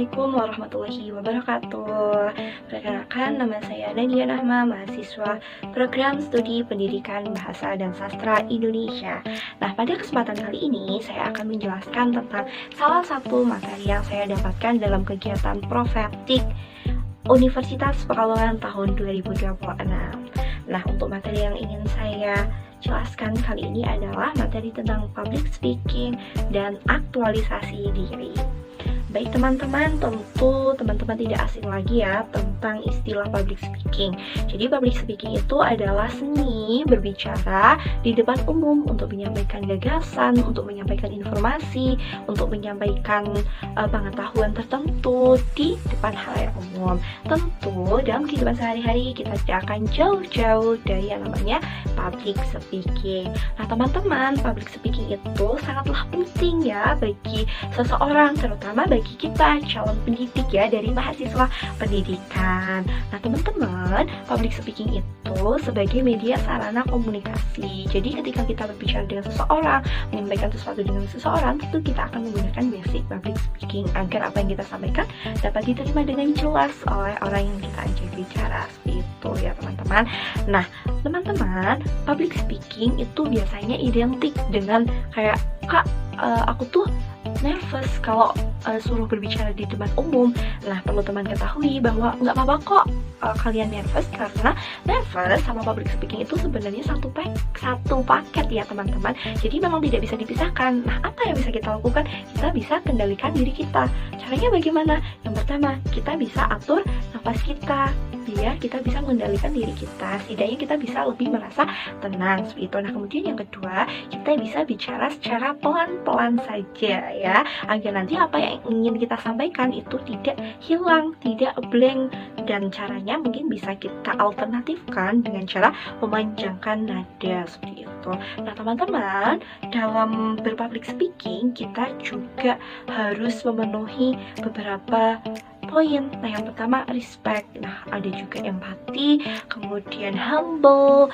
Assalamualaikum warahmatullahi wabarakatuh. Perkenalkan, nama saya Nadia Nahma, mahasiswa Program Studi Pendidikan Bahasa dan Sastra Indonesia. Nah, pada kesempatan kali ini saya akan menjelaskan tentang salah satu materi yang saya dapatkan dalam kegiatan Profetik Universitas Pekalongan tahun 2026. Nah, untuk materi yang ingin saya jelaskan kali ini adalah materi tentang public speaking dan aktualisasi diri. Baik teman-teman, tentu teman-teman tidak asing lagi ya tentang istilah public speaking. Jadi public speaking itu adalah seni berbicara di depan umum untuk menyampaikan gagasan, untuk menyampaikan informasi, untuk menyampaikan pengetahuan tertentu di depan halayak umum. Tentu dalam kehidupan sehari-hari kita tidak akan jauh-jauh dari yang namanya public speaking. Nah teman-teman, public speaking itu sangatlah penting ya bagi seseorang, terutama bagi kita calon pendidik ya dari mahasiswa pendidikan. Nah teman-teman, public speaking itu sebagai media sarana komunikasi. Jadi ketika kita berbicara dengan seseorang, menyampaikan sesuatu dengan seseorang, tentu kita akan menggunakan basic public speaking agar apa yang kita sampaikan dapat diterima dengan jelas oleh orang yang kita ajak bicara. Seperti itu ya teman-teman. Nah teman-teman, public speaking itu biasanya identik dengan kayak, Kak, aku tuh nervous kalau suruh berbicara di depan umum. Nah, perlu teman ketahui bahwa nggak apa-apa kok kalian nervous, karena nervous sama public speaking itu sebenarnya satu paket ya teman-teman. Jadi memang tidak bisa dipisahkan. Nah, apa yang bisa kita lakukan? Kita bisa kendalikan diri kita. Caranya bagaimana? Yang pertama, kita bisa atur nafas kita biar kita bisa mengendalikan diri kita. Setidaknya kita bisa lebih merasa tenang seperti itu. Nah, kemudian yang kedua, kita bisa bicara secara pelan-pelan saja ya, agar nanti apa yang ingin kita sampaikan itu tidak hilang, tidak blank. Dan caranya mungkin bisa kita alternatifkan dengan cara memanjangkan nada seperti itu. Nah teman-teman, dalam berpublic speaking kita juga harus memenuhi beberapa poin. Nah yang pertama respect, nah ada juga empati, kemudian humble,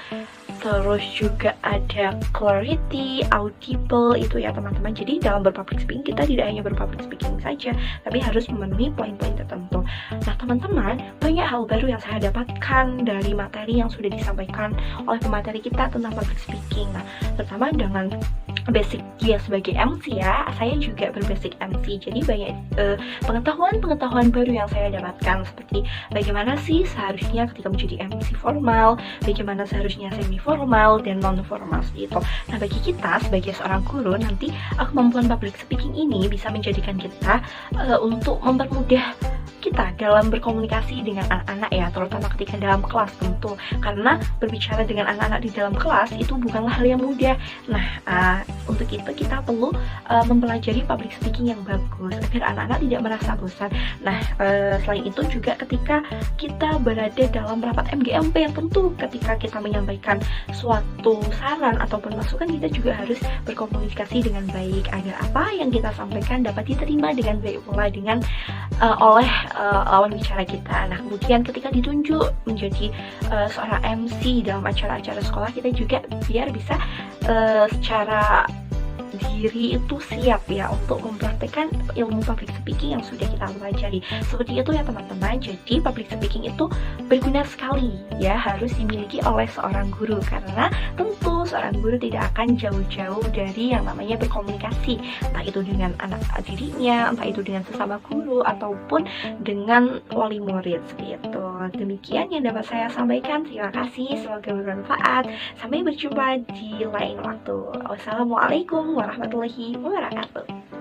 terus juga ada clarity, audible itu ya teman-teman. Jadi dalam berpublic speaking kita tidak hanya berpublic speaking saja, tapi harus memenuhi poin-poin tertentu. Nah teman-teman, banyak hal baru yang saya dapatkan dari materi yang sudah disampaikan oleh pemateri kita tentang public speaking. Nah terutama dengan basic dia sebagai MC ya, saya juga berbasic MC. Jadi banyak pengetahuan baru yang saya dapatkan, seperti bagaimana sih seharusnya ketika menjadi MC formal, bagaimana seharusnya semi formal dan non formal seperti itu. Nah bagi kita sebagai seorang guru, nanti kemampuan public speaking ini bisa menjadikan kita untuk mempermudah kita dalam berkomunikasi dengan anak-anak ya, terutama ketika dalam kelas tentu, karena berbicara dengan anak-anak di dalam kelas itu bukanlah hal yang mudah. Nah untuk itu kita perlu mempelajari public speaking yang bagus agar anak-anak tidak merasa bosan. Nah selain itu juga ketika kita berada dalam rapat MGMP, yang tentu ketika kita menyampaikan suatu saran ataupun masukan, kita juga harus berkomunikasi dengan baik agar apa yang kita sampaikan dapat diterima dengan baik pula dengan oleh lawan bicara kita. Nah kemudian ketika ditunjuk menjadi seorang MC dalam acara-acara sekolah, kita juga biar bisa secara diri itu siap ya untuk mempraktekkan ilmu public speaking yang sudah kita pelajari. Seperti itu ya teman-teman. Jadi public speaking itu berguna sekali ya, harus dimiliki oleh seorang guru, karena tentu seorang guru tidak akan jauh-jauh dari yang namanya berkomunikasi, entah itu dengan anak didiknya, entah itu dengan sesama guru ataupun dengan wali murid seperti itu. Demikian yang dapat saya sampaikan. Terima kasih, semoga bermanfaat. Sampai berjumpa di lain waktu. Wassalamualaikum warahmatullahi wabarakatuh.